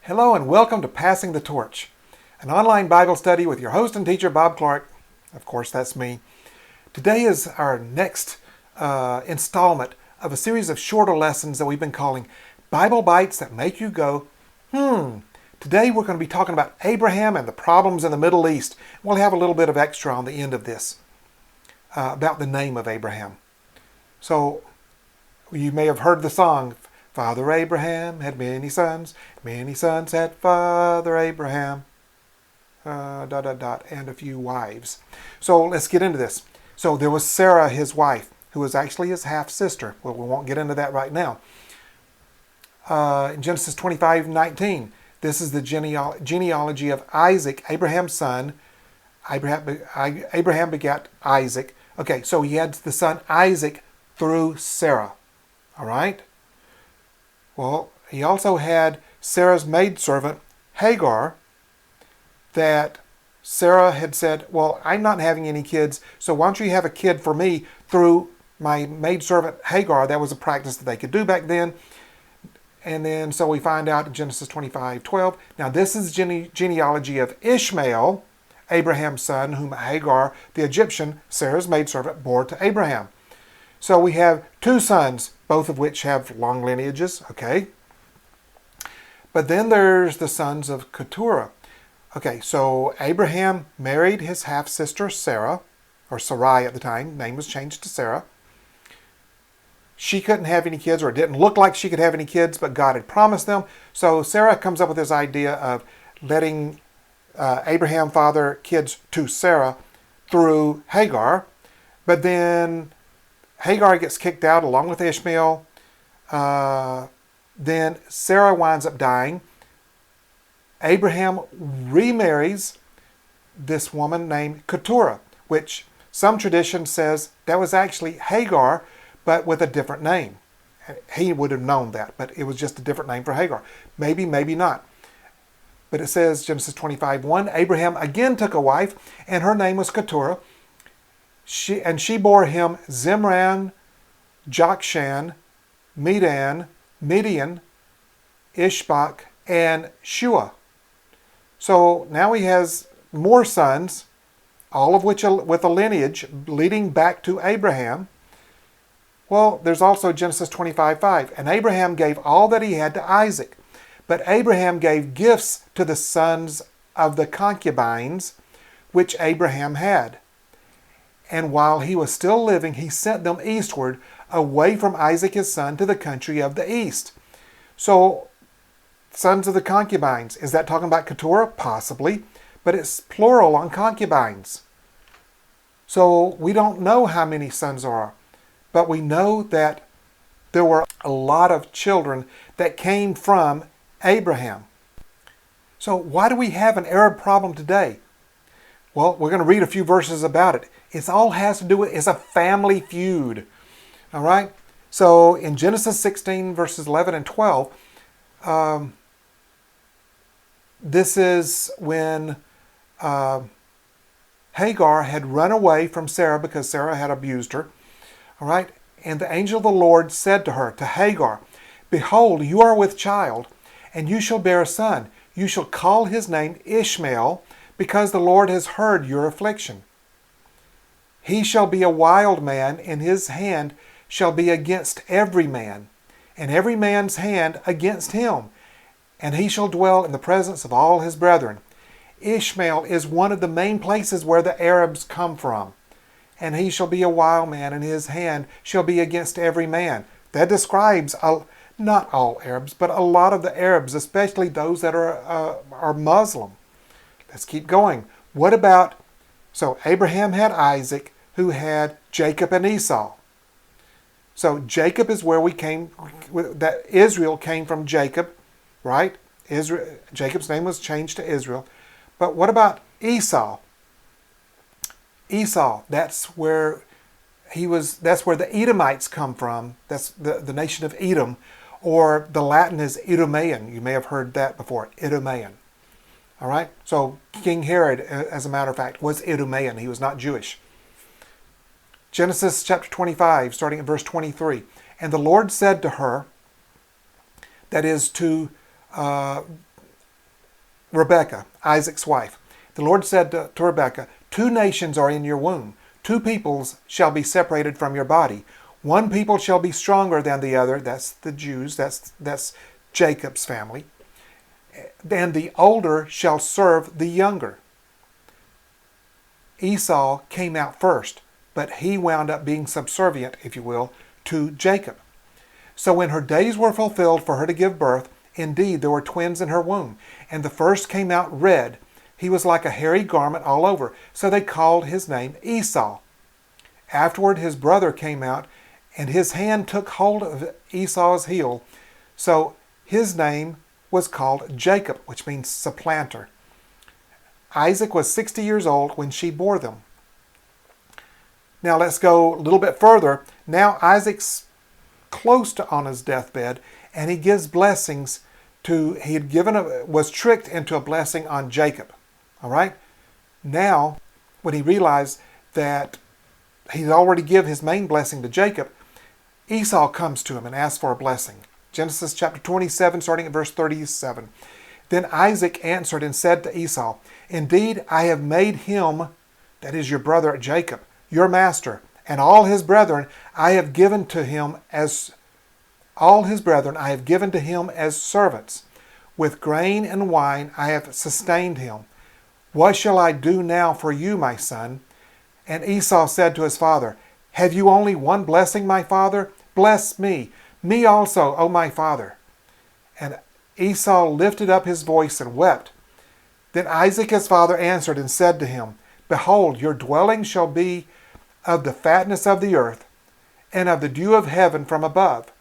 Hello and welcome to Passing the Torch, an online Bible study with your host and teacher, Bob Clark. Of course, that's me. Today is our next installment of a series of shorter lessons that we've been calling Bible Bites that make you go, Today we're going to be talking about Abraham and the problems in the Middle East. We'll have a little bit of extra on the end of this about the name of Abraham. So you may have heard the song, Father Abraham had many sons had Father Abraham, and a few wives. So let's get into this. So there was Sarah, his wife, who was actually his half-sister. Well, we won't get into that right now. In Genesis 25:19, this is the genealogy of Isaac, Abraham's son. Abraham begat Isaac. Okay, so he had the son Isaac through Sarah. All right? Well, he also had Sarah's maidservant, Hagar, that Sarah had said, well, I'm not having any kids, so why don't you have a kid for me through my maidservant Hagar? That was a practice that they could do back then. And then, so we find out in Genesis 25:12. Now, this is genealogy of Ishmael, Abraham's son, whom Hagar, the Egyptian, Sarah's maidservant, bore to Abraham. So we have two sons, both of which have long lineages, okay? But then there's the sons of Keturah. Okay, so Abraham married his half-sister Sarah, or Sarai at the time. Name was changed to Sarah. She couldn't have any kids, or it didn't look like she could have any kids, but God had promised them. So Sarah comes up with this idea of letting Abraham father kids to Sarah through Hagar. But then Hagar gets kicked out along with Ishmael. Then Sarah winds up dying. Abraham remarries this woman named Keturah, which some tradition says that was actually Hagar, but with a different name. He would have known that, but it was just a different name for Hagar. Maybe, maybe not. But it says, Genesis 25:1, Abraham again took a wife, and her name was Keturah. She bore him Zimran, Jokshan, Midian, Ishbak, and Shua. So now he has more sons, all of which with a lineage leading back to Abraham. Well, there's also Genesis 25:5. And Abraham gave all that he had to Isaac. But Abraham gave gifts to the sons of the concubines which Abraham had. And while he was still living, he sent them eastward, away from Isaac his son, to the country of the east. So, sons of the concubines, is that talking about Keturah? Possibly, but it's plural on concubines. So, we don't know how many sons there are, but we know that there were a lot of children that came from Abraham. So, why do we have an Arab problem today? Well, we're going to read a few verses about it. It all has to do with, it's a family feud. All right? So in Genesis 16, verses 11 and 12, this is when Hagar had run away from Sarah because Sarah had abused her. All right? And the angel of the Lord said to her, to Hagar, Behold, you are with child, and you shall bear a son. You shall call his name Ishmael, because the Lord has heard your affliction. He shall be a wild man, and his hand shall be against every man, and every man's hand against him, and he shall dwell in the presence of all his brethren. Ishmael is one of the main places where the Arabs come from. And he shall be a wild man, and his hand shall be against every man. That describes, not all Arabs, but a lot of the Arabs, especially those that are Muslim. Let's keep going. What about, so Abraham had Isaac, who had Jacob and Esau. So Jacob is where we came, that Israel came from Jacob, right? Jacob's name was changed to Israel. But what about Esau? Esau, that's where the Edomites come from. That's the nation of Edom, or the Latin is Idumean. You may have heard that before, Idumean. All right? So King Herod, as a matter of fact, was Idumean. He was not Jewish. Genesis chapter 25, starting at verse 23. And the Lord said to her, that is to Rebekah, Isaac's wife. The Lord said to Rebekah, 2 nations are in your womb. 2 peoples shall be separated from your body. One people shall be stronger than the other. That's the Jews. That's Jacob's family. And the older shall serve the younger. Esau came out first, but he wound up being subservient, if you will, to Jacob. So when her days were fulfilled for her to give birth, indeed there were twins in her womb. And the first came out red. He was like a hairy garment all over. So they called his name Esau. Afterward his brother came out, and his hand took hold of Esau's heel. So his name was called Jacob, which means supplanter. Isaac was 60 years old when she bore them. Now let's go a little bit further. Now Isaac's close to on his deathbed, and he gives blessings to, was tricked into a blessing on Jacob. All right? Now, when he realized that he'd already give his main blessing to Jacob, Esau comes to him and asks for a blessing. Genesis chapter 27, starting at verse 37. Then Isaac answered and said to Esau, Indeed, I have made him, that is your brother Jacob, your master, and all his brethren I have given to him as servants. With grain and wine I have sustained him. What shall I do now for you, my son? And Esau said to his father, Have you only one blessing, my father? Bless me also, O my father. And Esau lifted up his voice and wept. Then Isaac his father answered and said to him, Behold, your dwelling shall be of the fatness of the earth, and of the dew of heaven from above.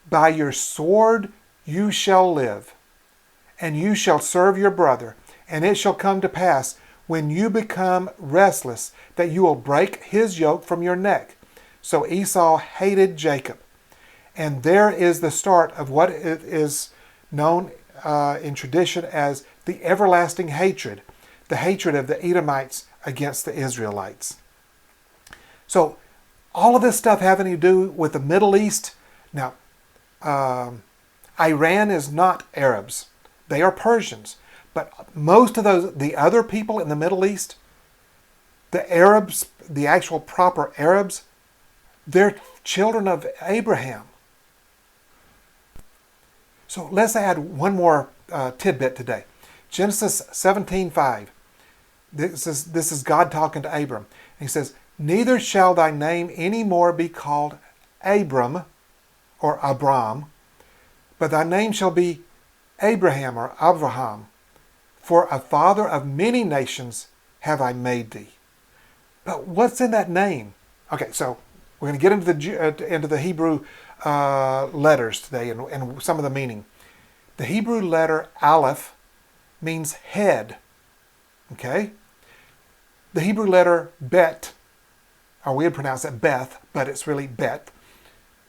By your sword you shall live, and you shall serve your brother. And it shall come to pass, when you become restless, that you will break his yoke from your neck. So Esau hated Jacob. And there is the start of what is known in tradition as the everlasting hatred, the hatred of the Edomites against the Israelites. So all of this stuff having to do with the Middle East. Now, Iran is not Arabs. They are Persians. But most of the other people in the Middle East, the Arabs, the actual proper Arabs, they're children of Abraham. So let's add one more tidbit today. Genesis 17:5. This is God talking to Abram. He says, Neither shall thy name any more be called Abram or Abram, but thy name shall be Abraham or Avraham. For a father of many nations have I made thee. But what's in that name? Okay, so we're going to get into the Hebrew letters today and some of the meaning. The Hebrew letter Aleph means head. Okay? The Hebrew letter Bet, or we would pronounce it Beth, but it's really Bet,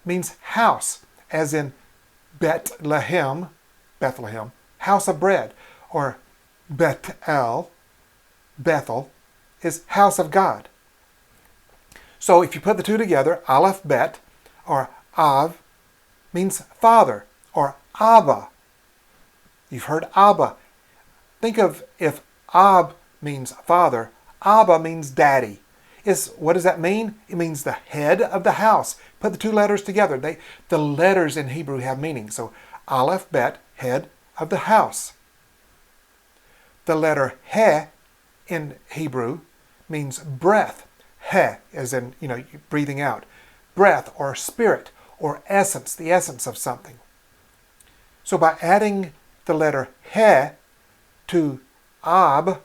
means house, as in Bethlehem, house of bread, or Bethel is house of God. So if you put the two together, Aleph Bet or Av means father, or Abba. You've heard Abba. Think of if Ab means father, Abba means daddy. What does that mean? It means the head of the house. Put the two letters together. The letters in Hebrew have meaning. So Aleph Bet, head of the house. The letter He in Hebrew means breath. He, as in, breathing out. Breath or spirit or essence, the essence of something. So by adding the letter He to Ab,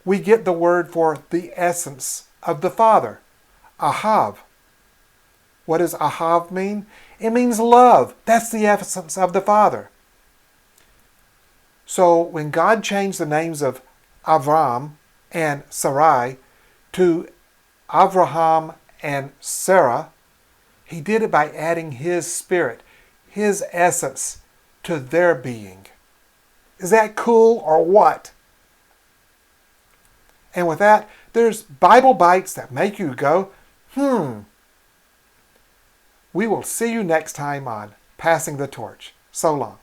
we get the word for the essence of the Father, Ahav. What does Ahav mean? It means love. That's the essence of the Father. So when God changed the names of Abram and Sarai to Avraham and Sarah, he did it by adding his spirit, his essence to their being. Is that cool or what? And with that, there's Bible bites that make you go, We will see you next time on Passing the Torch. So long.